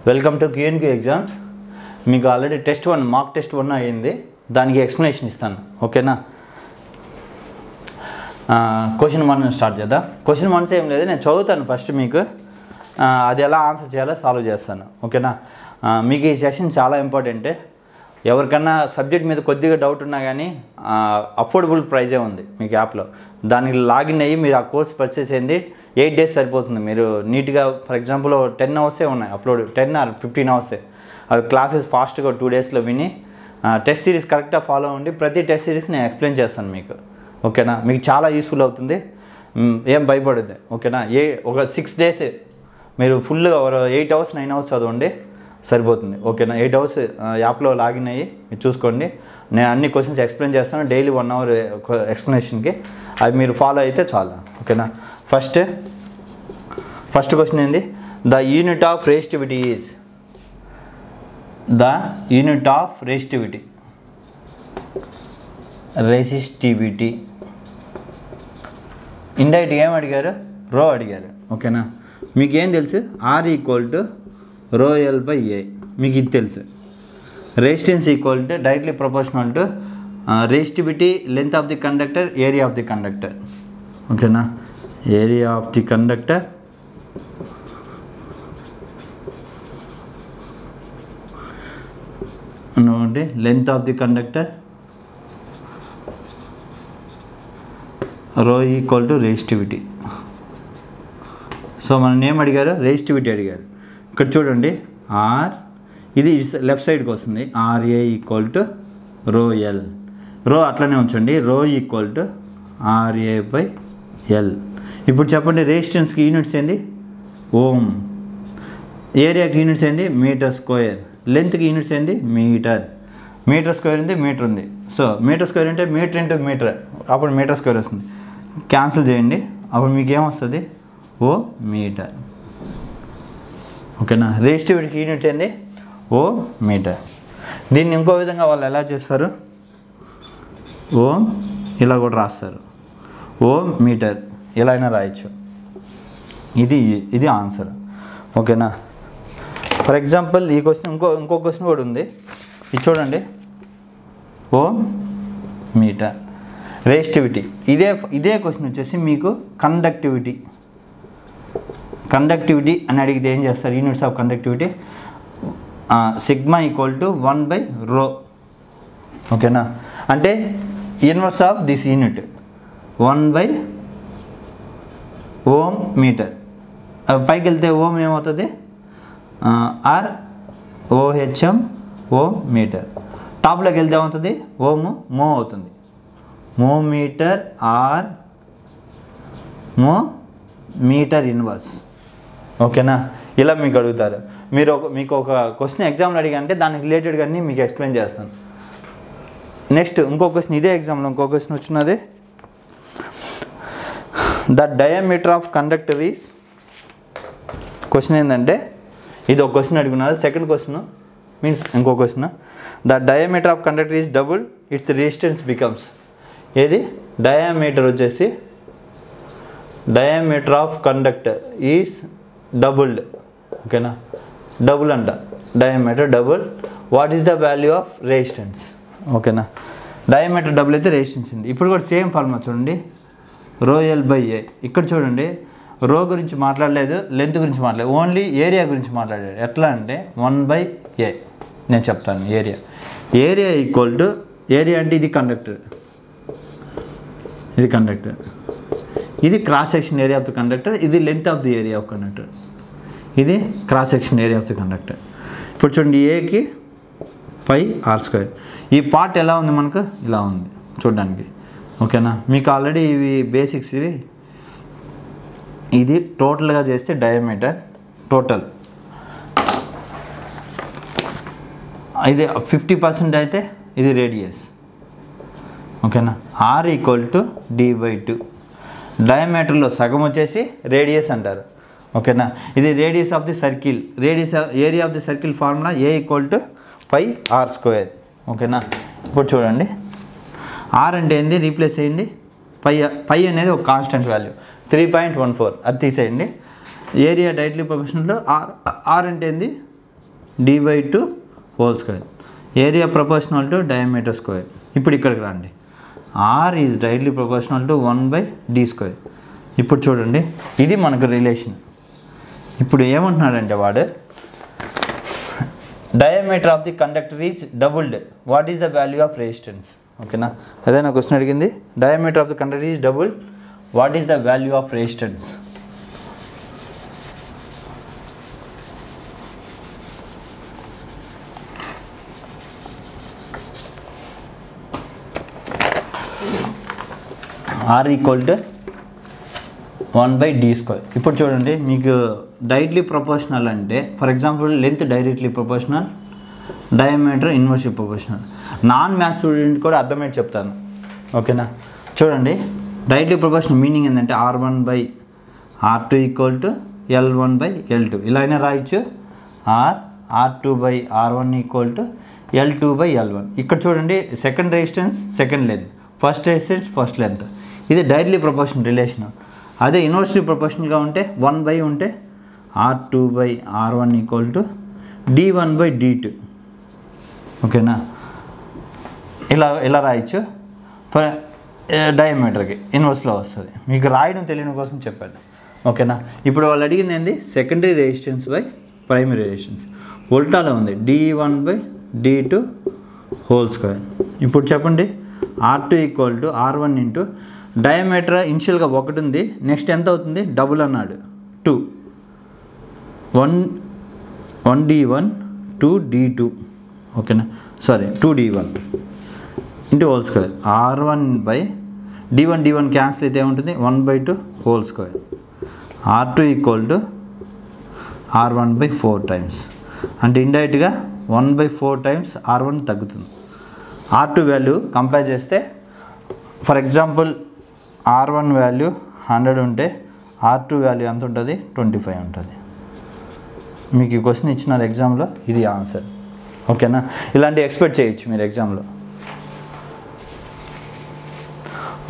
Welcome to Q&Q exams. మీకు already test 1 mock test 1 అయ్యింది. దానికి ఎక్స్ప్లెనేషన్ ఇస్తాను, ఓకేనా? క్వశ్చన్ 1 స్టార్ట్ చేద్దాం. క్వశ్చన్ 1 ఏం లేదు, నేను చదువుతాను ఫస్ట్, మీకు అది ఎలా ఆన్సర్ చేయాలో సాల్వ్ చేస్తాను, ఓకేనా? మీకు ఈ సెషన్ చాలా ఇంపార్టెంట్. ఎవరికన్నా సబ్జెక్ట్ మీద కొద్దిగా డౌట్ ఉన్నా కానీ అఫోర్డబుల్ ప్రైజే ఉంది మీకు యాప్లో. దానికి లాగిన్ అయ్యి మీరు ఆ కోర్స్ పర్చేస్ అయింది 8 days సరిపోతుంది. మీరు నీట్గా ఫర్ ఎగ్జాంపుల్ 10 hours ఉన్నాయి అప్లోడ్, 10 or 15 hours. అవి క్లాసెస్ ఫాస్ట్గా 2 daysలో విని టెస్ట్ సిరీస్ కరెక్ట్గా ఫాలో అవ్వండి. ప్రతి టెస్ట్ సిరీస్ నేను ఎక్స్ప్లెయిన్ చేస్తాను మీకు, ఓకేనా? మీకు చాలా యూస్ఫుల్ అవుతుంది, ఏం భయపడద్దు, ఓకేనా? ఒక 6 days మీరు ఫుల్గా 8 hours 9 hours చదవండి, సరిపోతుంది, ఓకేనా? 8 hours యాప్లో లాగిన్ అయ్యి మీరు చూసుకోండి. నేను అన్ని క్వశ్చన్స్ ఎక్స్ప్లెయిన్ చేస్తాను, డైలీ 1 hour ఎక్స్ప్లెనేషన్కి. అవి మీరు ఫాలో అయితే చాలు, ఓకేనా? ఫస్ట్ క్వశ్చన్ ఏంది? The unit of resistivity is. The unit of resistivity ఇండైరెక్ట్గా ఏం అడిగారు? రో అడిగారు, ఓకేనా? మీకు ఏం తెలుసు? R = ρl/A, మీకు ఇది తెలుసు. Resistance equal to directly proportional to resistivity length of the conductor, area of the conductor, ఓకేనా? ఏరియా ఆఫ్ ది కండక్టర్ అంటే లెంత్ ఆఫ్ ది కండక్టర్ రో ఈక్వల్ టు రెసిస్టివిటీ. సో మనం ఏం అడిగారు? రెసిస్టివిటీ అడిగారు. ఇక్కడ చూడండి, ఆర్ ఇది లెఫ్ట్ సైడ్కి వస్తుంది. RA = ρl. రో అట్లనే ఉంచండి, రో ఈక్వల్ టు RA/L. ఇప్పుడు చెప్పండి, రెసిస్టెన్స్కి యూనిట్స్ ఏంది? ఓం. ఏరియాకి యూనిట్స్ ఏంది? Metre square. లెంత్కి యూనిట్స్ ఏంది? మీటర్. మీటర్ స్క్వేర్ ఉంది, మీటర్ ఉంది. సో మీటర్ స్క్వేర్ అంటే మీటర్ ఇంటూ మీటర్, అప్పుడు మీటర్ స్క్వేర్ వస్తుంది. క్యాన్సిల్ చేయండి, అప్పుడు మీకు ఏమొస్తుంది? ఓ మీటర్, ఓకేనా? రెసిస్టివిటీకి యూనిట్ ఏంది? ఓ మీటర్. దీన్ని ఇంకో విధంగా వాళ్ళు ఎలా చేస్తారు? ఓం ఇలా కూడా రాస్తారు, ఓం మీటర్, ఎలా అయినా రాయొచ్చు. ఇది ఆన్సర్, ఓకేనా? ఫర్ ఎగ్జాంపుల్ ఈ క్వశ్చన్ ఇంకో క్వశ్చన్ కూడా ఉంది, ఇది చూడండి. Ohm meter resistivity. ఇదే క్వశ్చన్ వచ్చేసి మీకు కండక్టివిటీ అని అడిగితే ఏం చేస్తారు? యూనిట్స్ ఆఫ్ కండక్టివిటీ సిగ్మా = 1/ρ, ఓకేనా? అంటే ఇన్వర్స్ ఆఫ్ దిస్ యూనిట్ 1/ఓం మీటర్. పైకి వెళ్తే ఓం ఏమవుతుంది? Or OHM ohm metre. టాప్లోకి వెళ్తే ఏమవుతుంది? మో అవుతుంది. Mho metre or mho metre inverse, ఓకేనా? ఇలా మీకు అడుగుతారు. మీకు ఒక క్వశ్చన్ ఎగ్జామ్లో అడిగంటే దానికి రిలేటెడ్గా అన్నీ మీకు ఎక్స్ప్లెయిన్ చేస్తాను. నెక్స్ట్ ఇంకో క్వశ్చన్, ఇదే ఎగ్జామ్లో ఇంకో క్వశ్చన్ వచ్చినది. The diameter of conductor is. Question ఏంటంటే, ఇది ఒక క్వశ్చన్ అడుగున్నారు. సెకండ్ క్వశ్చన్ మీన్స్ ఇంకో question. The diameter of conductor is double, it's resistance becomes. ఏది? డయామీటర్ వచ్చేసి diameter of conductor is doubled, ఓకేనా? డబుల్ అంట, diameter double. What is the value of resistance, ఓకేనా? Diameter double అయితే resistance ఉంది. ఇప్పుడు కూడా సేమ్ ఫార్ములా చూడండి, ρl/A. ఇక్కడ చూడండి, రో గురించి మాట్లాడలేదు, లెంత్ గురించి మాట్లాడలేదు, ఓన్లీ ఏరియా గురించి మాట్లాడాడు. ఎట్లా అంటే 1/A. నేను చెప్తాను. ఏరియా ఈక్వల్ టు, ఏరియా అంటే ఇది కండక్టర్, ఇది cross section area of the conductor, ఇది length of the area of conductor, ఇది cross section area of the conductor. ఇప్పుడు చూడండి, Aకి πr². ఈ పార్ట్ ఎలా ఉంది? మనకు ఇలా ఉంది చూడడానికి, ఓకేనా? మీకు ఆల్రెడీ ఇవి బేసిక్స్. ఇది టోటల్గా చేస్తే డయామీటర్ టోటల్, ఇది 50% అయితే ఇది రేడియస్, ఓకేనా? R = d/2. డయామీటర్లో సగం వచ్చేసి రేడియస్ అంటారు, ఓకేనా? ఇది radius of the circle. Area of the circle formula A = πr², ఓకేనా? ఇప్పుడు చూడండి, R అంటే ఏంది? రీప్లేస్ చేయండి. పై అనేది ఒక కాన్స్టెంట్ వాల్యూ 3.14, అది తీసేయండి. ఏరియా డైరెక్ట్లీ ప్రొపోర్షనల్ ఆర్ అంటే ఏంది d/2 whole square. Area proportional to diameter square. ఇప్పుడు ఇక్కడికి రండి. r is directly proportional to 1/d². ఇప్పుడు చూడండి, ఇది మనకు రిలేషన్. ఇప్పుడు ఏమంటున్నాడంటే వాడు diameter of the conductor is doubled, what is the value of resistance? ఓకేనా, అదే నా క్వశ్చన్ అడిగింది. Diameter of the conductor is doubled, what is the value of resistance? r equal to 1/d². ఇప్పుడు చూడండి, మీకు డైరెక్ట్లీ ప్రపోర్షనల్ అంటే for example length directly proportional, diameter inversely proportional. Non maths student కూడా అర్థమయ్యేది చెప్తాను. ఓకేనా, చూడండి, డైరెక్ట్లీ ప్రపోర్షనల్ మీనింగ్ ఏంటంటే r1/r2 ఈక్వల్ టు L1/L2. ఇలా అయినా రాయొచ్చు. r2/r1 equal to L2/L1. ఇక్కడ చూడండి, second resistance second length, first resistance first length. ఇది డైరెక్ట్లీ ప్రపోర్షనల్ రిలేషన్. అదే ఇన్వర్స్లీ ప్రపోర్షనల్గా ఉంటే 1/, ఉంటే r2/r1 ఈక్వల్ టు d1/d2. ఓకేనా, ఇలా రాయొచ్చు. డయామీటర్కి ఇన్వర్స్లో వస్తుంది. మీకు రాయడం తెలియని కోసం చెప్పాను. ఓకేనా, ఇప్పుడు వాళ్ళు అడిగింది ఏంది? Secondary resistance by primary resistance. ఉల్టాలో ఉంది, d1/d2 హోల్ స్క్వేర్. ఇప్పుడు చెప్పండి, r2 equal to r1 into diameter ఇనిషియల్గా 1 ఉంది, నెక్స్ట్ ఎంత అవుతుంది? డబుల్ అన్నాడు, 2. 1d1 2d2. ఓకేనా, sorry 2d1 into whole square. r1/d1 cancel అయితే ఏముంటుంది? 1/2 whole square. r2 equal to r1/4 times, అంటే ఇండైరెక్ట్గా 1/4 టైమ్స్ r1 తగ్గుతుంది. r2 వాల్యూ కంపేర్ చేస్తే ఫర్ ఎగ్జాంపుల్ r1 వాల్యూ 100 ఉంటే r2 వాల్యూ ఎంత ఉంటుంది? 25 ఉంటుంది. మీకు ఈ క్వశ్చన్ ఇచ్చినారు ఎగ్జామ్లో, ఇది ఆన్సర్. ఓకేనా, ఇలాంటివి ఎక్స్పెక్ట్ చేయొచ్చు మీరు ఎగ్జామ్లో.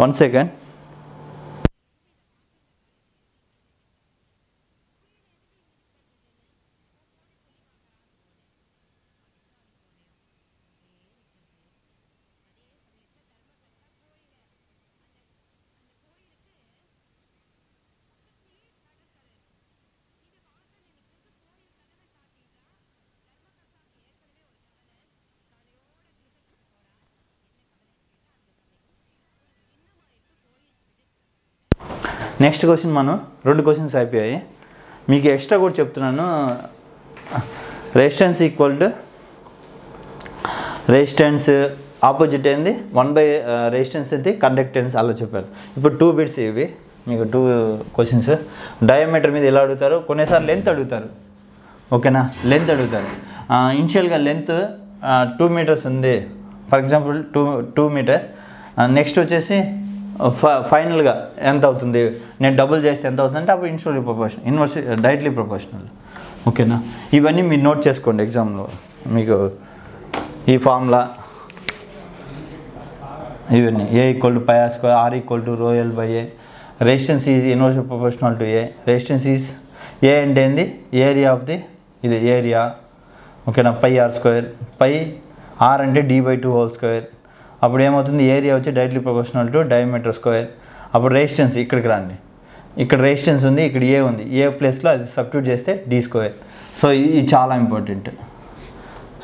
1 సెకండ్. నెక్స్ట్ క్వశ్చన్, మనం 2 క్వశ్చన్స్ అయిపోయాయి. మీకు ఎక్స్ట్రా కూడా చెప్తున్నాను. Resistance equal to resistance opposite ఏంది? 1/, రెసిస్టెన్స్ ఏంటి? కండక్టెన్స్. అలా చెప్పారు. ఇప్పుడు 2 బిట్స్ ఇవి మీకు 2 క్వశ్చన్స్. డయామీటర్ మీద ఎలా అడుగుతారు, కొన్నిసార్లు లెంత్ అడుగుతారు. ఓకేనా, లెంత్ అడుగుతారు. ఇనిషియల్గా లెంత్ 2 మీటర్స్ ఉంది, ఫర్ ఎగ్జాంపుల్ 2 మీటర్స్. నెక్స్ట్ వచ్చేసి ఫైనల్గా ఎంత అవుతుంది, నేను డబుల్ చేస్తే ఎంత అవుతుంది అంటే అప్పుడు డైరెక్ట్లీ ప్రపోర్షనల్. ఓకేనా, ఇవన్నీ మీరు నోట్ చేసుకోండి ఎగ్జామ్లో. మీకు ఈ ఫార్ములా ఇవన్నీ a equal to πr², r equal to ρl/a. Resistance is inversely proportional to a. Resistance is a అంటే ఏంది? ఏరియా ఆఫ్ ది, ఇది ఏరియా. ఓకేనా, πr², r అంటే d/2 హోల్ స్క్వేర్. అప్పుడు ఏమవుతుంది? ఏరియా వచ్చి directly proportional to diameter square. అప్పుడు resistance ఇక్కడికి రండి, ఇక్కడ రెసిస్టెన్స్ ఉంది, ఇక్కడ ఏ ఉంది, ఏ ప్లేస్లో అది సబ్స్టిట్యూట్ చేస్తే d². సో ఇది చాలా important.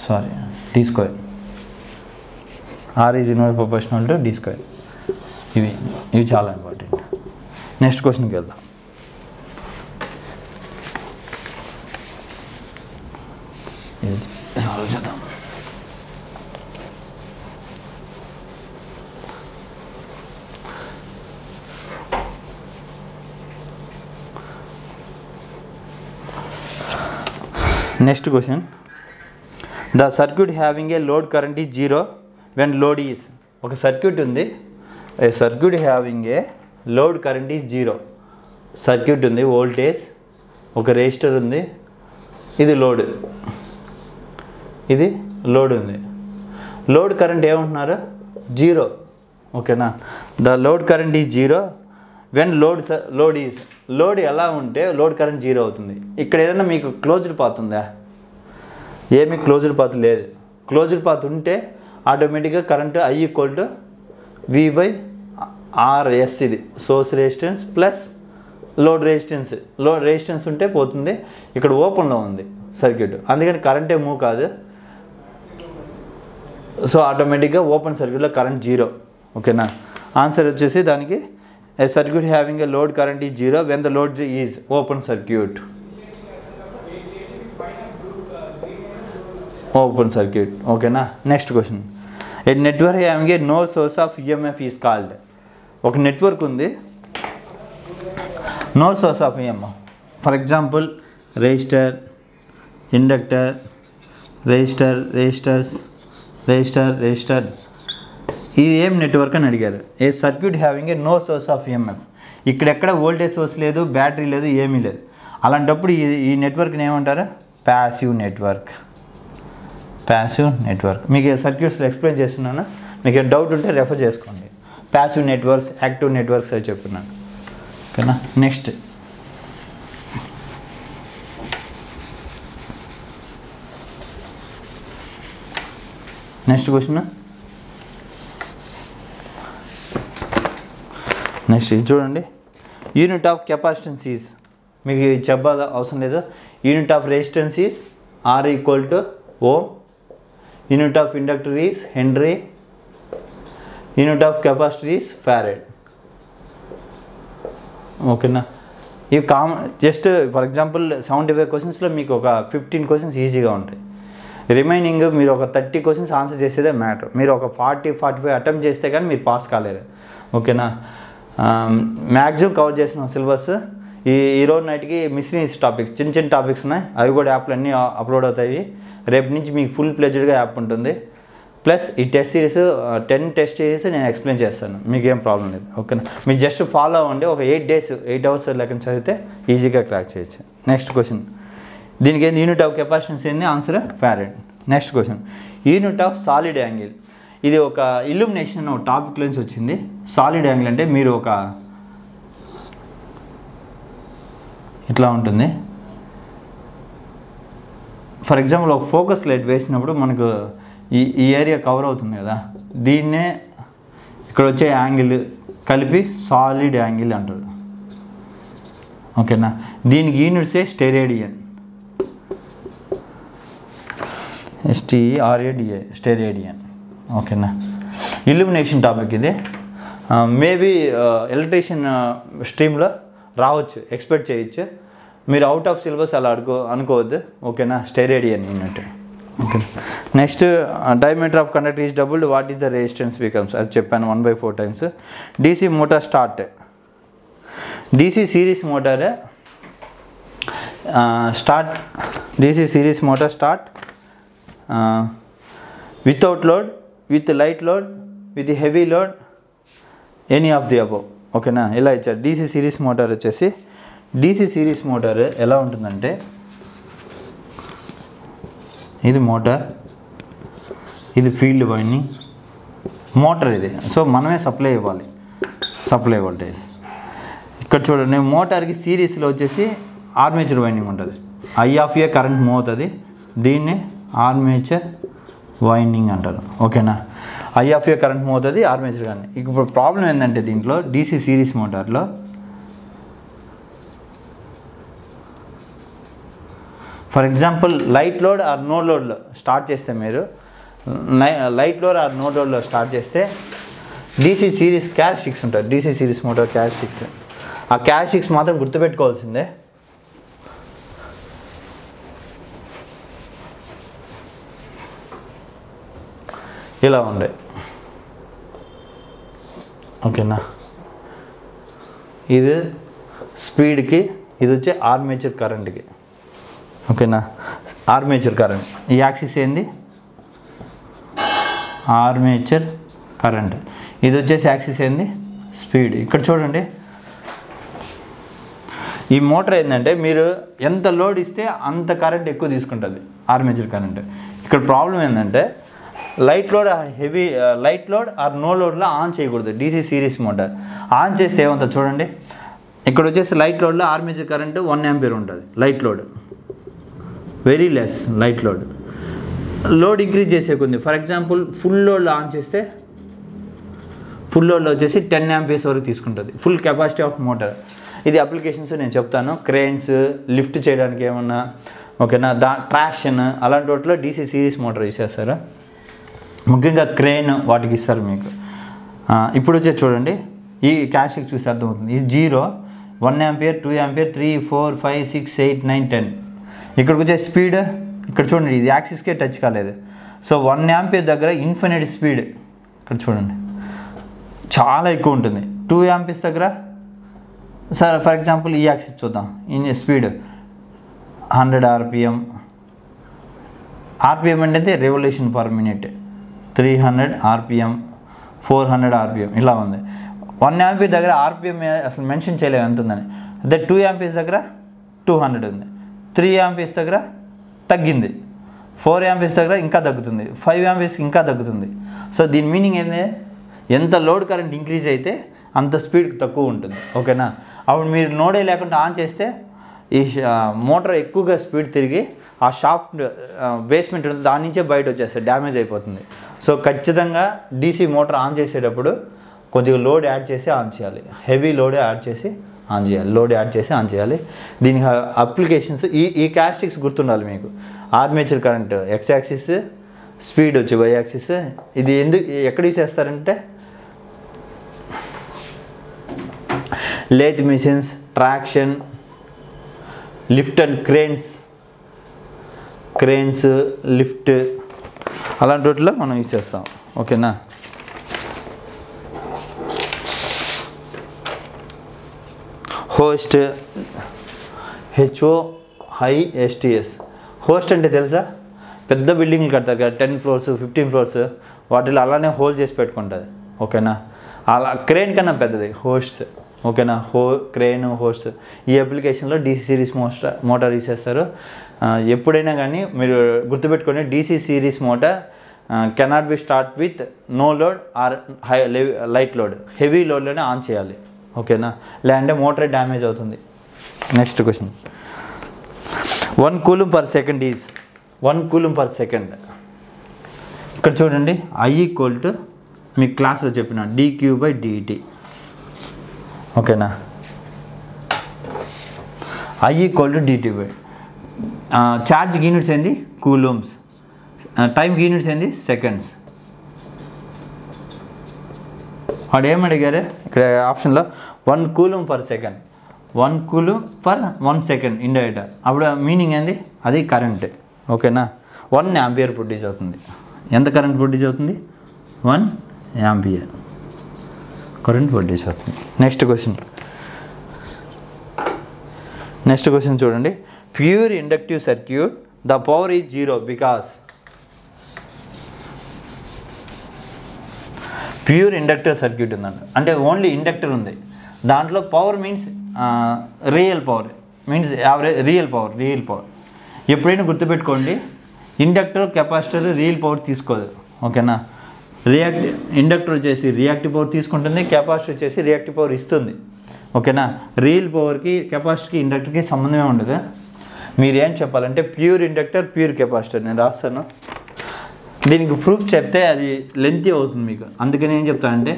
Sorry, d². r is inverse proportional to d². ఇవి చాలా ఇంపార్టెంట్. నెక్స్ట్ క్వశ్చన్కి వెళ్దాం. ఇది సాల్వ్ చేద్దాం. Next question, the circuit having a load current is 0 when load is. ఒక సర్క్యూట్ ఉంది, a circuit having a load current is 0. Circuit ఉంది, voltage, ఒక రెసిస్టర్ ఉంది, ఇది లోడ్, ఇది లోడ్ ఉంది. లోడ్ కరెంట్ ఏమంటున్నారు? 0. ఓకేనా, the load current is 0 when load is. Load ఎలా ఉంటే లోడ్ కరెంట్ 0 అవుతుంది. ఇక్కడ ఏదైనా మీకు క్లోజ్డ్ పాత్ ఉందా? ఏమి క్లోజ్డ్ పాత్ లేదు. క్లోజ్డ్ పాత్ ఉంటే ఆటోమేటిక్గా కరెంటు I = V/RS. ఇది source resistance plus load resistance ఉంటే పోతుంది. ఇక్కడ ఓపెన్లో ఉంది సర్క్యూట్, అందుకని కరెంటే మూవ్ కాదు. సో ఆటోమేటిక్గా ఓపెన్ సర్క్యూట్లో కరెంట్ 0. ఓకేనా. ఆన్సర్ వచ్చేసి దానికి a circuit having a load current is 0 when the load is open circuit. ఓకేనా. Next question, a network having a no source of EMF is called. ఒక నెట్వర్క్ ఉంది, no source of EMF. For example resistor, inductor, resistor. ఇది ఏం network అని అడిగారు. A circuit having a no source of EMF. ఇక్కడెక్కడ voltage source లేదు, battery లేదు, ఏమీ లేదు. అలాంటప్పుడు ఈ నెట్వర్క్ని ఏమంటారు? Passive network. మీకు సర్క్యూట్స్లో ఎక్స్ప్లెయిన్ చేస్తున్నాను, మీకు డౌట్ ఉంటే రెఫర్ చేసుకోండి. ప్యాసివ్ నెట్వర్క్స్, యాక్టివ్ నెట్వర్క్స్ అని చెప్తున్నాను. ఓకేనా. Next question. నెక్స్ట్ ఇది చూడండి. యూనిట్ ఆఫ్ కెపాసిటెన్స్ ఈజ్, మీకు చెప్పాలి అవసరం లేదు. Unit of resistance is R = Ohm. Unit of inductor is henry. Unit of capacitor is farad. ఓకేనా. ఇవి కామన్. జస్ట్ ఫర్ ఎగ్జాంపుల్ 75 క్వశ్చన్స్లో మీకు ఒక 15 క్వశ్చన్స్ ఈజీగా ఉంటాయి. రిమైనింగ్ మీరు ఒక 30 క్వశ్చన్స్ ఆన్సర్ చేసేదే మ్యాటర్. మీరు ఒక 40-45 అటెంప్ట్ చేస్తే కానీ మీరు పాస్ కాలేరు. ఓకేనా. మ్యాక్సిమం కవర్ చేసిన సిలబస్ ఈరోజు నైట్కి మిస్లీనియస్ టాపిక్స్, చిన్న టాపిక్స్ ఉన్నాయి, అవి కూడా యాప్లు అన్నీ అప్లోడ్ అవుతాయి. రేపు నుంచి మీకు ఫుల్ ప్లెజ్డ్గా యాప్ ఉంటుంది. ప్లస్ ఈ టెస్ట్ సిరీస్ 10 టెస్ట్ సిరీస్ నేను ఎక్స్ప్లెయిన్ చేస్తాను, మీకు ఏం ప్రాబ్లం లేదు. ఓకేనా. మీరు జస్ట్ ఫాలో అవ్వండి. ఒక 8 అవర్స్ లెక్కన చదివితే ఈజీగా క్రాక్ చేయొచ్చు. నెక్స్ట్ క్వశ్చన్, దీనికి ఏంది? యూనిట్ ఆఫ్ కెపాసిటెన్స్ ఏంది? Answer farad. Next question, unit of solid angle. ఇది ఒక ఇల్యూమినేషన్ ఒక టాపిక్ నుంచి వచ్చింది. సాలిడ్ యాంగిల్ అంటే మీరు ఒక ఇట్లా ఉంటుంది. ఫర్ ఎగ్జాంపుల్ ఒక ఫోకస్ లైట్ వేసినప్పుడు మనకు ఈ ఏరియా కవర్ అవుతుంది కదా, దీన్నే ఇక్కడ వచ్చే యాంగిల్ కలిపి సాలిడ్ యాంగిల్ అంటారు. ఓకేనా. దీనికి యూనిట్సే స్టెరేడియన్. STERADA steradian. ఓకేనా. ఇల్యూమినేషన్ టాపిక్ ఇది. మేబీ ఎలక్ట్రీషియన్ స్ట్రీమ్లో రావచ్చు, ఎక్స్పెక్ట్ చేయొచ్చు. మీరు అవుట్ ఆఫ్ సిలబస్ అలా అనుకోవద్దు. ఓకేనా. Steradian unit. Okay. Next, diameter of conductor is doubled, what is the resistance becomes. అది చెప్పాను 1/4 times. DC motor start. DC series motor DC series motor start without load, with light load, with heavy load, any of the above. ఓకేనా. ఇలా ఇచ్చారు. DC series motor వచ్చేసి, DC series motor ఎలా ఉంటుందంటే, ఇది motor, ఇది ఫీల్డ్ వైండింగ్, మోటార్ ఇది. So మనమే సప్లై ఇవ్వాలి, సప్లై వోల్టేజ్. ఇక్కడ చూడండి, మోటార్కి సిరీస్లో వచ్చేసి ఆర్మేచర్ వైండింగ్ ఉంటుంది. I/A కరెంట్ మూవ్ అవుతుంది, దీన్ని ఆర్మేచర్ వైండింగ్ అంటారు. ఓకేనా. I/A కరెంట్ మూవ్ అవుతుంది, ఆర్మేచర్ కానీ. ఇప్పుడు ప్రాబ్లం ఏంటంటే దీంట్లో DC సిరీస్ మోటార్లో for example light load or no లోడ్లో స్టార్ట్ చేస్తే, మీరు లైట్ లోడ్ ఆర్ నో లోడ్లో స్టార్ట్ చేస్తే DC సిరీస్ క్యారెక్టరిస్టిక్స్ ఉంటుంది. DC సిరీస్ మోటార్ క్యారెక్టరిస్టిక్స్, ఆ క్యారెక్టరిస్టిక్స్ మాత్రం గుర్తుపెట్టుకోవాల్సిందే. ఇలా ఉండే. ఓకేనా. ఇది స్పీడ్కి, ఇది వచ్చి ఆర్మేచర్ కరెంట్కి. ఓకేనా. ఆర్మేచర్ కరెంట్, ఈ యాక్సిస్ ఏంది? Armature current. ఇది వచ్చేసి యాక్సిస్ ఏంది? స్పీడ్. ఇక్కడ చూడండి, ఈ మోటార్ ఏంటంటే మీరు ఎంత లోడ్ ఇస్తే అంత కరెంట్ ఎక్కువ తీసుకుంటుంది, ఆర్మేచర్ కరెంట్. ఇక్కడ ప్రాబ్లం ఏంటంటే లైట్ లోడ్ ఆర్ నో లోడ్లో ఆన్ చేయకూడదు DC సిరీస్ మోటార్. ఆన్ చేస్తే ఏమంటుంది చూడండి, ఇక్కడ వచ్చేసి లైట్ లోడ్లో ఆర్మేచర్ కరెంట్ 1 ఆంపియర్ ఉంటుంది. Light load very less light load. Load increase చేసేకుంది. ఫర్ ఎగ్జాంపుల్ ఫుల్ లోడ్లో ఆన్ చేస్తే ఫుల్ లోడ్లో వచ్చేసి 10 amperes వరకు తీసుకుంటుంది ఫుల్ కెపాసిటీ ఆఫ్ మోటార్. ఇది అప్లికేషన్స్ నేను చెప్తాను. క్రేన్స్ లిఫ్ట్ చేయడానికి ఏమన్నా ఓకేనా, ట్రాక్షన్ అలాంటి వాటిలో DC సిరీస్ మోటార్ యూస్ చేస్తారు. ముఖ్యంగా క్రేన్ వాటికి ఇస్తారు మీకు. ఇప్పుడు వచ్చే చూడండి ఈ క్యారెక్టరిస్టిక్స్ చూసి అర్థమవుతుంది. ఈ 0, 1 ampere, 2 ampere, 3, 4, 5, 6, 8, 9, 10. ఇక్కడికి వచ్చే స్పీడ్ ఇక్కడ చూడండి, ఇది యాక్సిస్కే టచ్ కాలేదు. సో 1 ampere దగ్గర ఇన్ఫినిట్ స్పీడ్ ఇక్కడ చూడండి చాలా ఎక్కువ ఉంటుంది. 2 amperes దగ్గర సార్ ఫర్ ఎగ్జాంపుల్ ఈ యాక్సిస్ చూద్దాం. ఈ స్పీడ్ 100 RPM. RPM అంటే revolution per minute. 300 RPM, 400 RPM ఇలా ఉంది. 1 ampere దగ్గర RPM అసలు మెన్షన్ చేయలేము ఎంత ఉందని. అదే 2 amperes దగ్గర 200 ఉంది. 3 amperes దగ్గర తగ్గింది. 4 amperes దగ్గర ఇంకా తగ్గుతుంది. 5 amperes ఇంకా తగ్గుతుంది. సో దీని మీనింగ్ ఏంటి, ఎంత లోడ్ కరెంట్ ఇంక్రీజ్ అయితే అంత స్పీడ్ తక్కువ ఉంటుంది. ఓకేనా, అప్పుడు మీరు నోడే లేకుండా ఆన్ చేస్తే ఈ మోటార్ ఎక్కువగా స్పీడ్ తిరిగి ఆ షాఫ్ట్ బేస్మెంట్ ఉంటుంది దాని నుంచే బయట వచ్చేస్తే డ్యామేజ్ అయిపోతుంది. సో ఖచ్చితంగా DC మోటార్ ఆన్ చేసేటప్పుడు కొద్దిగా లోడ్ యాడ్ చేసి ఆన్ చేయాలి. హెవీ లోడ్ యాడ్ చేసి ఆన్ చేయాలి. లోడ్ యాడ్ చేసి ఆన్ చేయాలి. దీనికి అప్లికేషన్స్ ఈ క్యారెక్టరిస్టిక్స్ గుర్తుండాలి మీకు. Armature current X axis, speed వచ్చి Y యాక్సిస్. ఇది ఎక్కడ యూస్ చేస్తారంటే lathe machines, traction, lift and cranes lift అలాంటి వాటిలో మనం యూజ్ చేస్తాం. ఓకేనా, హోస్ట్ HOSTS. హోస్ట్ అంటే తెలుసా, పెద్ద బిల్డింగ్లు కడతారు కదా 10 floors 15 floors వాటిలో అలానే హోల్డ్ చేసి పెట్టుకుంటుంది. ఓకేనా, అలా క్రేన్ కన్నా పెద్దది హోస్ట్. ఓకేనా, క్రేన్ హోస్ట్ ఈ అప్లికేషన్లో DC సిరీస్ మోటార్ యూస్ చేస్తారు. ఎప్పుడైనా కానీ మీరు గుర్తుపెట్టుకోండి, DC series motor cannot be start with no load or light load. Heavy లోడ్లోనే ఆన్ చేయాలి. ఓకేనా, లేదంటే మోటార్ డ్యామేజ్ అవుతుంది. Next question, 1 coulomb per second is 1 coulomb per second. ఇక్కడ చూడండి I = మీ క్లాస్లో చెప్పిన dQ/dt. ఓకేనా, I = dt/. ఛార్జ్కి యూనిట్స్ ఏంది కూలూమ్స్, టైంకి యూనిట్స్ ఏంది సెకండ్స్. వాడు ఏమడిగారు ఇక్కడ ఆప్షన్లో 1 coulomb per second, 1 coulomb per 1 second indirect. అప్పుడు మీనింగ్ ఏంది, అది కరెంట్. ఓకేనా, 1 ampere ప్రొడ్యూస్ అవుతుంది. ఎంత కరెంట్ ప్రొడ్యూస్ అవుతుంది, 1 ampere కరెంట్ ప్రొడ్యూస్ అవుతుంది. నెక్స్ట్ క్వశ్చన్ చూడండి, pure inductive circuit the power is 0 because. Pure inductor circuit ఉందండి, అంటే ఓన్లీ ఇండక్టర్ ఉంది. దాంట్లో power means real power means real power. ఎప్పుడైనా గుర్తుపెట్టుకోండి, ఇండక్టర్ కెపాసిటర్ రియల్ పవర్ తీసుకోదు. ఓకేనా, ఇండక్టర్ వచ్చేసి రియాక్టివ్ పవర్ తీసుకుంటుంది, కెపాసిటర్ వచ్చేసి రియాక్టివ్ పవర్ ఇస్తుంది. ఓకేనా, రియల్ పవర్కి కెపాసిటర్కి ఇండక్టర్కి సంబంధమే ఉండదు. మీరు ఏం చెప్పాలంటే ప్యూర్ ఇండక్టర్ ప్యూర్ కెపాసిటర్ నేను రాస్తాను. దీనికి ప్రూఫ్ చెప్తే అది లెంతీ అవుతుంది మీకు, అందుకని ఏం చెప్తానంటే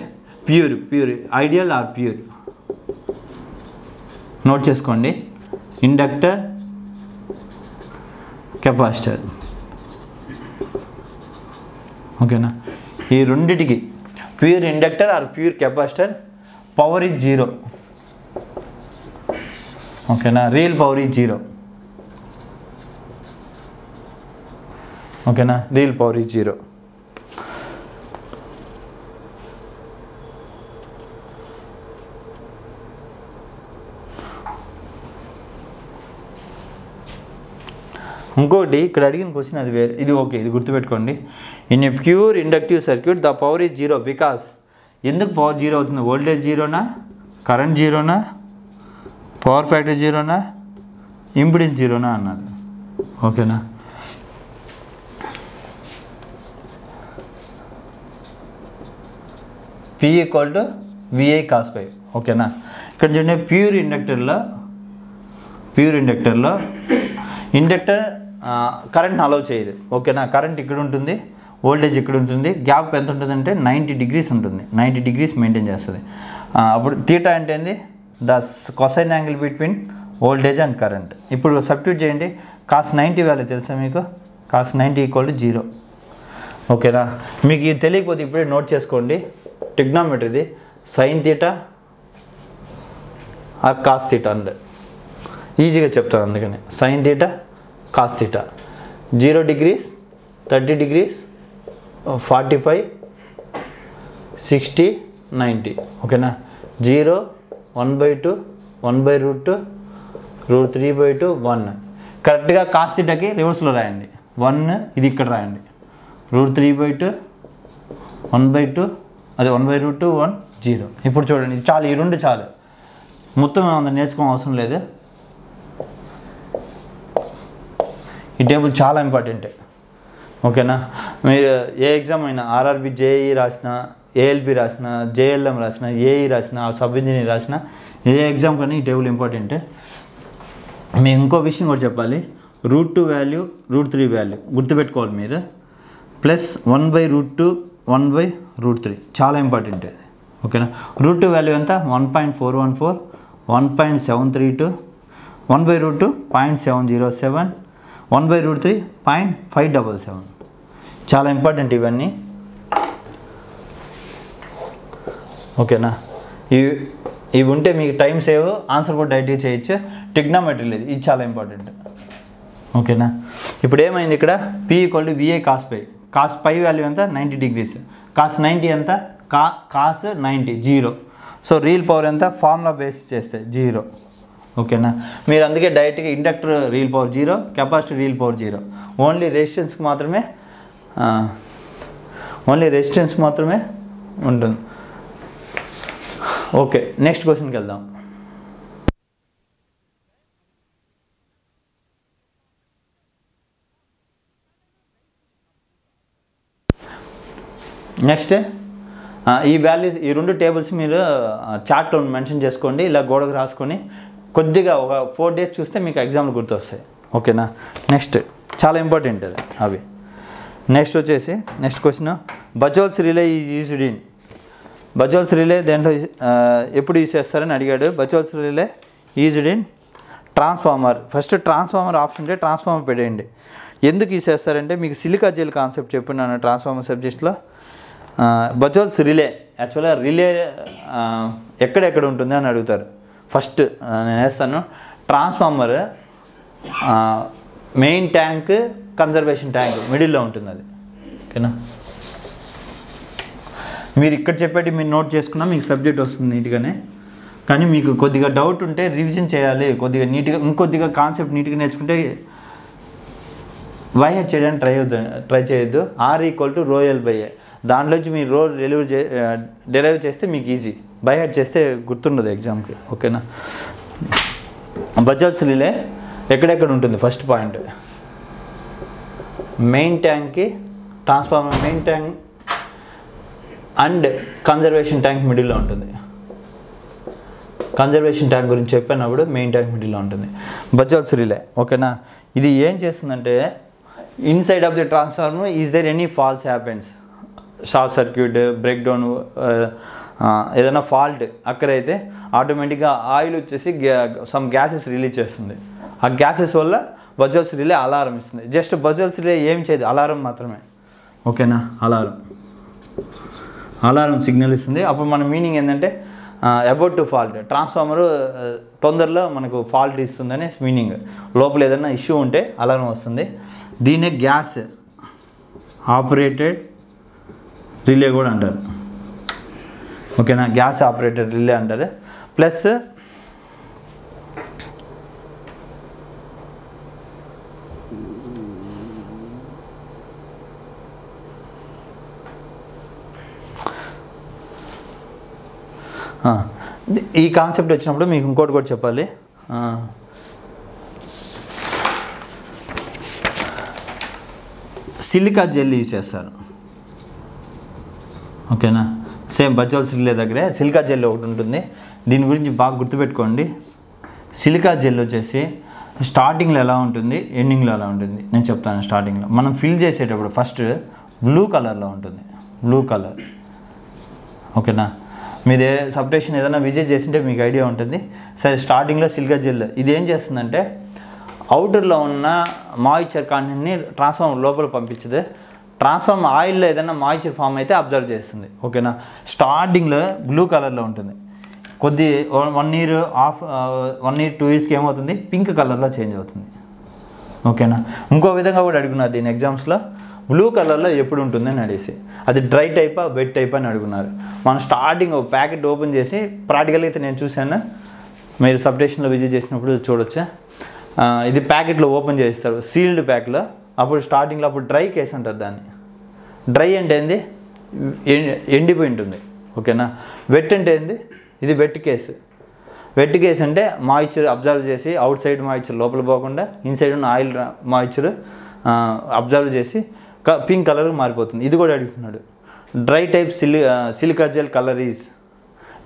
pure ideal or pure. Note చేసుకోండి, ఇండక్టర్ కెపాసిటర్. ఓకేనా, ఈ రెండిటికి pure inductor or pure capacitor power is 0. ఓకేనా, రియల్ పవర్ ఈజ్ 0. ఓకేనా, రియల్ పవర్ ఈజ్ 0. ఇంకోటి ఇక్కడ అడిగిన క్వశ్చన్ అది వేరే, ఇది ఓకే, ఇది గుర్తుపెట్టుకోండి. In a pure inductive circuit the power is 0 because. ఎందుకు పవర్ 0 అవుతుంది, వోల్టేజ్ 0నా, కరెంట్ 0నా, పవర్ ఫ్యాక్టర్ 0నా, ఇంపిడెన్స్ 0నా అన్నారు. ఓకేనా, P = VI cos ∅. ఓకేనా, ఇక్కడ చూడండి ప్యూర్ ఇండక్టర్లో ఇండక్టర్ కరెంట్ని అలౌ చేయదు. ఓకేనా, కరెంట్ ఇక్కడ ఉంటుంది, వోల్టేజ్ ఇక్కడ ఉంటుంది, గ్యాప్ ఎంత ఉంటుందంటే 90 degrees ఉంటుంది, 90 degrees మెయింటైన్ చేస్తుంది. అప్పుడు థీటా అంటే ఏంది, the cosine angle between voltage and current. ఇప్పుడు సబ్స్టిట్యూట్ చేయండి, cos 90 వాల్యూ తెలుసా మీకు, cos 90 = 0. ఓకేనా, మీకు ఇది తెలియకపోతే ఇప్పుడే నోట్ చేసుకోండి, ట్రిగ్నోమెట్రీది సైన్ థీటా ఆ కాస్ థీటా అంటే ఈజీగా చెప్తాను, అందుకని sine theta cos theta 0 degrees 30 degrees 45 60 90. ఓకేనా, 0 1/2 1/√2 √3/2 1. కరెక్ట్గా కాస్ థీటాకి రివర్స్లో రాయండి, 1 ఇది ఇక్కడ రాయండి, √3/2 1/2 అదే 1/√2 1 0. ఇప్పుడు చూడండి, ఇది చాలు, ఈ రెండు చాలు, మొత్తం ఏమన్నా నేర్చుకోవడం అవసరం లేదు. ఈ టేబుల్ చాలా ఇంపార్టెంట్. ఓకేనా, మీరు ఏ ఎగ్జామ్ అయినా ఆర్ఆర్బి జేఈ రాసిన, ఏఎల్బి రాసిన, జేఎల్ఎం రాసిన, ఏఈ రాసిన, సబ్ ఇంజనీర్ రాసిన, ఏ ఎగ్జామ్ కానీ ఈ టేబుల్ ఇంపార్టెంట్. మీకు ఇంకో విషయం కూడా చెప్పాలి, √2 వాల్యూ √3 వాల్యూ గుర్తుపెట్టుకోవాలి మీరు, ప్లస్ 1/√2 1/√3 చాలా ఇంపార్టెంట్ అది. ఓకేనా, √2 వాల్యూ ఎంత 1.414 1.732 1/√2 0.707 1/√3 0.577. చాలా ఇంపార్టెంట్ ఇవన్నీ. ఓకేనా, ఇవి ఉంటే మీకు టైం సేవ్, ఆన్సర్ కూడా డైరెక్ట్గా చేయొచ్చు. ట్రిగ్నోమెట్రీ లేదు, ఇది చాలా ఇంపార్టెంట్. ఓకేనా, ఇప్పుడు ఏమైంది ఇక్కడ P = VA cos π, cos π value ఎంత 90 degrees, cos 90 ఎంత cos 90 0. సో రియల్ పవర్ ఎంత, ఫార్ములా బేస్ చేస్తే 0. ఓకేనా, మీరు అందుకే డైరెక్ట్గా inductor real power 0, capacitor real power 0, only రెసిస్టెన్స్కి మాత్రమే ఉంటుంది. ఓకే, నెక్స్ట్ క్వశ్చన్కి వెళ్దాం. నెక్స్ట్ ఈ వాల్యూస్, ఈ రెండు టేబుల్స్ మీరు చార్ట్లో మెన్షన్ చేసుకోండి, ఇలా గోడకు రాసుకొని కొద్దిగా ఒక 4 days చూస్తే మీకు ఎగ్జామ్లు గుర్తొస్తాయి. ఓకేనా, నెక్స్ట్ చాలా ఇంపార్టెంట్ అది అవి. నెక్స్ట్ వచ్చేసి next question, Buchholz relay is used in, Buchholz relay దేంట్లో ఎప్పుడు యూజ్ చేస్తారని అడిగాడు. Buchholz relay used in transformer. First transformer option ఉంటే ట్రాన్స్ఫార్మర్ పెట్టేయండి. ఎందుకు యూజ్ చేస్తారంటే మీకు సిలికా జెల్ కాన్సెప్ట్ చెప్పినాను ట్రాన్స్ఫార్మర్ సబ్జెక్ట్లో. బజోల్స్ రిలే, యాక్చువల్గా రిలే ఎక్కడెక్కడ ఉంటుంది అని అడుగుతారు. ఫస్ట్ నేను వేస్తాను, transformer main tank, conservation tank మిడిల్లో ఉంటుంది అది. ఓకేనా, మీరు ఇక్కడ చెప్పేటి మీరు నోట్ చేసుకున్నా మీకు సబ్జెక్ట్ వస్తుంది నీట్గానే. కానీ మీకు కొద్దిగా డౌట్ ఉంటే రివిజన్ చేయాలి, కొద్దిగా నీట్గా, ఇంకొద్దిగా కాన్సెప్ట్ నీట్గా నేర్చుకుంటే వై హెడ్ చేయడానికి ట్రై చేయొద్దు. R = ρL/A, దాంట్లోంచి మీరు రో డెరైవ్ చేస్తే మీకు ఈజీ, బై హెడ్ చేస్తే గుర్తుండదు ఎగ్జామ్కి. ఓకేనా, బజోల్స్ రిలే ఎక్కడెక్కడ ఉంటుంది, ఫస్ట్ పాయింట్ మెయిన్ ట్యాంక్కి, transformer main tank and conservation tank మిడిల్లో ఉంటుంది. కన్జర్వేషన్ ట్యాంక్ గురించి చెప్పినప్పుడు మెయిన్ ట్యాంక్ మిడిల్లో ఉంటుంది బజోల్స్ రిలే. ఓకేనా, ఇది ఏం చేస్తుందంటే inside of the transformer is there any falls happens, short circuit, break down, ఏదైనా ఫాల్ట్ అక్కడైతే ఆటోమేటిక్గా ఆయిల్ వచ్చేసి సమ్ గ్యాసెస్ రిలీజ్ చేస్తుంది. ఆ గ్యాసెస్ వల్ల బజోల్స్ రిలే అలారం ఇస్తుంది. జస్ట్ బజోల్స్ రిలే ఏం చేయదు, అలారం మాత్రమే. ఓకేనా, అలారం సిగ్నల్ ఇస్తుంది. అప్పుడు మన మీనింగ్ ఏంటంటే అబౌట్ టు ఫాల్ట్, ట్రాన్స్ఫార్మర్ తొందరలో మనకు ఫాల్ట్ ఇస్తుందని మీనింగ్. లోపల ఏదైనా ఇష్యూ ఉంటే అలారం వస్తుంది. దీన్నే గ్యాస్ ఆపరేటెడ్ రిలే కూడా అంటారు. ఓకేనా, గ్యాస్ ఆపరేటెడ్ రిలే అంటారు. ప్లస్ ఈ కాన్సెప్ట్ వచ్చినప్పుడు మీకు ఇంకోటి కూడా చెప్పాలి. సిలికా జెల్ యూజ్ చేస్తారు. ఓకేనా, సేమ్ బజోల్స్ రిలే దగ్గరే సిలికా జెల్ ఒకటి ఉంటుంది. దీని గురించి బాగా గుర్తుపెట్టుకోండి. సిలికా జెల్ వచ్చేసి స్టార్టింగ్లో ఎలా ఉంటుంది, ఎండింగ్లో ఎలా ఉంటుంది నేను చెప్తాను. స్టార్టింగ్లో మనం ఫిల్ చేసేటప్పుడు ఫస్ట్ బ్లూ కలర్లో ఉంటుంది, బ్లూ కలర్. ఓకేనా, మీరు సబ్స్టేషన్ ఏదైనా విజిట్ చేసింటే మీకు ఐడియా ఉంటుంది. సరే, స్టార్టింగ్లో సిలికా జెల్ ఇది ఏం చేస్తుందంటే అవుటర్లో ఉన్న మాయిశ్చర్ కంటెంట్ని ట్రాన్స్ఫార్మర్ లోపల పంపించదు. ట్రాన్స్ఫార్మర్ ఆయిల్లో ఏదైనా మాయిశ్చర్ ఫామ్ అయితే అబ్జర్వ్ చేస్తుంది. ఓకేనా, స్టార్టింగ్లో బ్లూ కలర్లో ఉంటుంది. కొద్ది 1 year 2 yearsకి ఏమవుతుంది, పింక్ కలర్లో చేంజ్ అవుతుంది. ఓకేనా, ఇంకో విధంగా కూడా అడుగున్నారు దీని ఎగ్జామ్స్లో, బ్లూ కలర్లో ఎప్పుడు ఉంటుందని అడిగేసి, అది డ్రై టైపా వెట్ టైప్ అని అడుగున్నారు. మనం స్టార్టింగ్ ఒక ప్యాకెట్ ఓపెన్ చేసి ప్రాక్టికల్గా అయితే నేను చూశాను, మీరు సబ్స్టేషన్లో విజిట్ చేసినప్పుడు చూడొచ్చు. ఇది ప్యాకెట్లో ఓపెన్ చేస్తారు సీల్డ్ ప్యాక్లో. అప్పుడు స్టార్టింగ్లో అప్పుడు డ్రై కేస్ అంటారు దాన్ని. డ్రై అంటే ఏంది, ఎండిపోయి ఉంటుంది. ఓకేనా, వెట్ అంటే ఏంది, ఇది వెట్ కేసు. వెట్ కేస్ అంటే మాయిశ్చర్ అబ్జర్వ్ చేసి అవుట్ సైడ్ మాయిశ్చర్ లోపల పోకుండా ఇన్సైడ్ ఉన్న ఆయిల్ మాయిశ్చర్ అబ్జర్వ్ చేసి పింక్ కలర్ మారిపోతుంది. ఇది కూడా అడుగుతున్నాడు. Dry type silica gel colour is,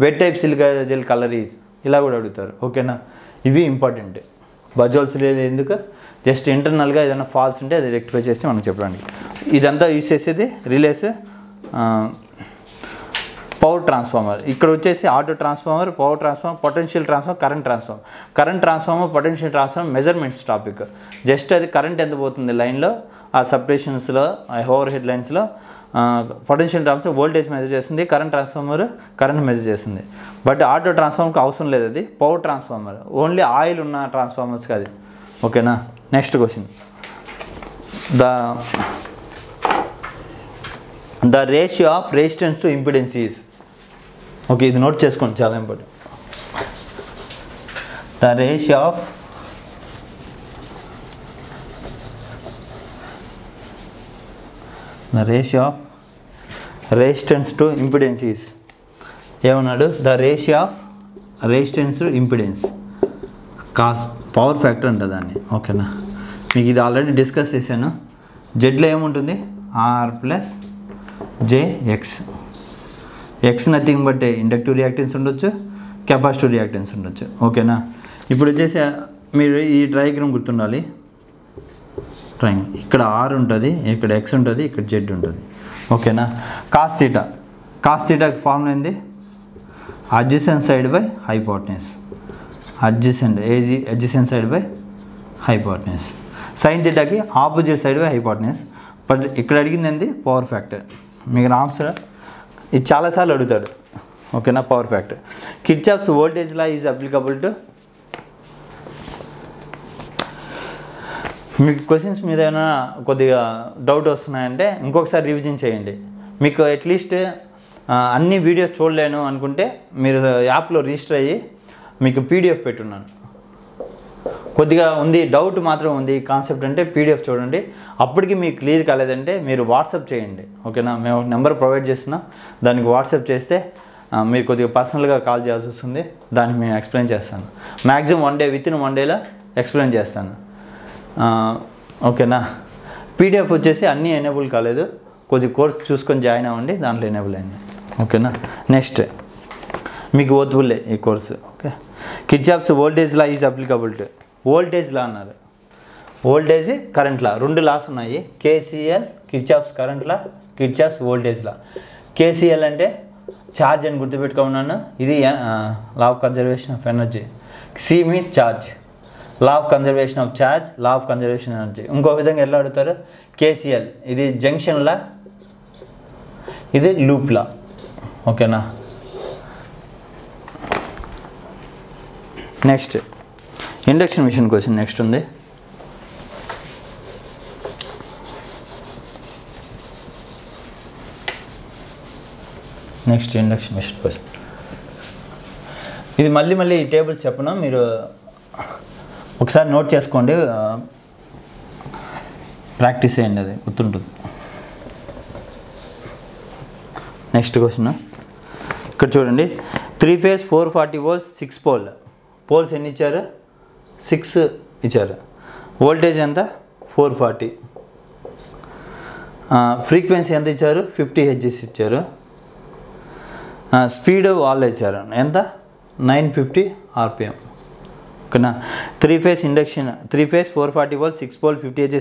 wet type silica gel colour is, ఇలా కూడా అడుగుతారు. ఓకేనా, ఇవి ఇంపార్టెంట్. బజోల్స్ ఎందుకు, జస్ట్ ఇంటర్నల్గా ఏదైనా ఫాల్స్ ఉంటే అది రెక్టిఫై చేసి మనం చెప్పడానికి. ఇదంతా యూజ్ చేసేది రిలేస్, పవర్ ట్రాన్స్ఫార్మర్. ఇక్కడ వచ్చేసి auto transformer, power transformer, potential transformer, current transformer. Current transformer, potential transformer measurements topic. Just అది కరెంట్ ఎంత పోతుంది లైన్లో, ఆ సబ్స్టేషన్స్లో, ఓవర్ హెడ్ లైన్స్లో. పొటెన్షియల్ ట్రాన్స్ఫార్మర్ వోల్టేజ్ మెజర్ చేస్తుంది, కరెంట్ ట్రాన్స్ఫార్మర్ కరెంట్ మెజర్ చేస్తుంది. బట్ ఆటో ట్రాన్స్ఫార్మర్కి అవసరం లేదు, అది పవర్ ట్రాన్స్ఫార్మర్, ఓన్లీ ఆయిల్ ఉన్న ట్రాన్స్ఫార్మర్స్కి అది. ఓకేనా, next question, the ratio of resistance to impedance is. Okay, ఇది నోట్ చేసుకోండి, చాలా important. The ratio of resistance to impedance is. ఏమన్నాడు, the ratio of resistance to impedance, power factor అంట దాన్ని. ఓకేనా, మీకు ఇది ఆల్రెడీ డిస్కస్ చేశాను. జెడ్లో ఏముంటుంది, R plus jX. X nothing but inductive reactance ఉండొచ్చు, కెపాసిటివ్ రియాక్టెన్స్ ఉండొచ్చు. ఓకేనా, ఇప్పుడు వచ్చేసి మీరు ఈ డయాగ్రామ్ గుర్తుండాలి. ఇక్కడ ఆర్ ఉంటుంది, ఇక్కడ ఎక్స్ ఉంటుంది, ఇక్కడ జెడ్ ఉంటుంది. ఓకేనా, కాస్ థీటాకి ఫార్ములా ఏంది, adjacent side by hypotenuse. Adjacent side by hypotenuse. Sine థీటాకి opposite side by hypotenuse. But ఇక్కడ అడిగింది ఏంది, పవర్ ఫ్యాక్టర్. మీకు ఆన్సర్ ఇది చాలాసార్లు అడుగుతాడు. ఓకేనా, power factor. Kirchhoff's voltage law is applicable to. మీకు క్వశ్చన్స్ మీద ఏమైనా కొద్దిగా డౌట్ వస్తున్నాయంటే ఇంకొకసారి రివిజన్ చేయండి. మీకు అట్లీస్ట్ అన్ని వీడియోస్ చూడలేను అనుకుంటే మీరు యాప్లో రిజిస్టర్ అయ్యి మీకు పీడిఎఫ్ పెట్టున్నాను. కొద్దిగా ఉంది, డౌట్ మాత్రం ఉంది కాన్సెప్ట్ అంటే పీడిఎఫ్ చూడండి. అప్పటికి మీకు క్లియర్ కాలేదంటే మీరు వాట్సాప్ చేయండి. ఓకేనా, మేము ఒక నెంబర్ ప్రొవైడ్ చేస్తున్నాం, దానికి వాట్సాప్ చేస్తే మీరు కొద్దిగా పర్సనల్గా కాల్ చేయాల్సి వస్తుంది. దానికి మేము ఎక్స్ప్లెయిన్ చేస్తాను. మ్యాక్సిమం వితిన్ 1 day ఎక్స్ప్లెయిన్ చేస్తాను. ఓకేనా, పీడిఎఫ్ వచ్చేసి అన్నీ ఎనేబుల్ కాలేదు, కొద్ది కోర్స్ చూసుకొని జాయిన్ అవ్వండి, దాంట్లో ఎనేబుల్ అయింది. ఓకేనా, నెక్స్ట్ మీకు ఓతుబుల్లే ఈ course. Okay, Kirchhoff's voltage law is applicable to. Voltage law అన్నారు, వోల్టేజ్ కరెంట్ లా, 2 లాస్ ఉన్నాయి. KCL Kirchhoff's current law, Kirchhoff's voltage law. KCL అంటే ఛార్జ్ అని గుర్తుపెట్టుకున్నాను, ఇది law of conservation of energy. C means charge, law of conservation of charge, law of conservation energy. ఇంకో విధంగా ఎలా అడుగుతారు, కేసీఎల్ ఇది జంక్షన్ లా, ఇది లూప్ లా. ఓకేనా, next induction machine question next ఉంది. Next induction machine question. ఇది మళ్ళీ ఈ టేబుల్స్ చెప్పను, మీరు ఒకసారి నోట్ చేసుకోండి, ప్రాక్టీస్ చేయండి, అది గుర్తుంటుంది. నెక్స్ట్ క్వశ్చన్ ఇక్కడ చూడండి. 3 phase 440 volts 6 pole. పోల్స్ ఎన్ని ఇచ్చారు, 6 ఇచ్చారు. వోల్టేజ్ ఎంత, 440. ఫ్రీక్వెన్సీ ఎంత ఇచ్చారు, 50 Hz ఇచ్చారు. స్పీడ్ వాళ్ళు ఇచ్చారు ఎంత, 950 RPM. ఓకేనా. 3 phase induction, 3 phase 440 volt 6 pole 50 H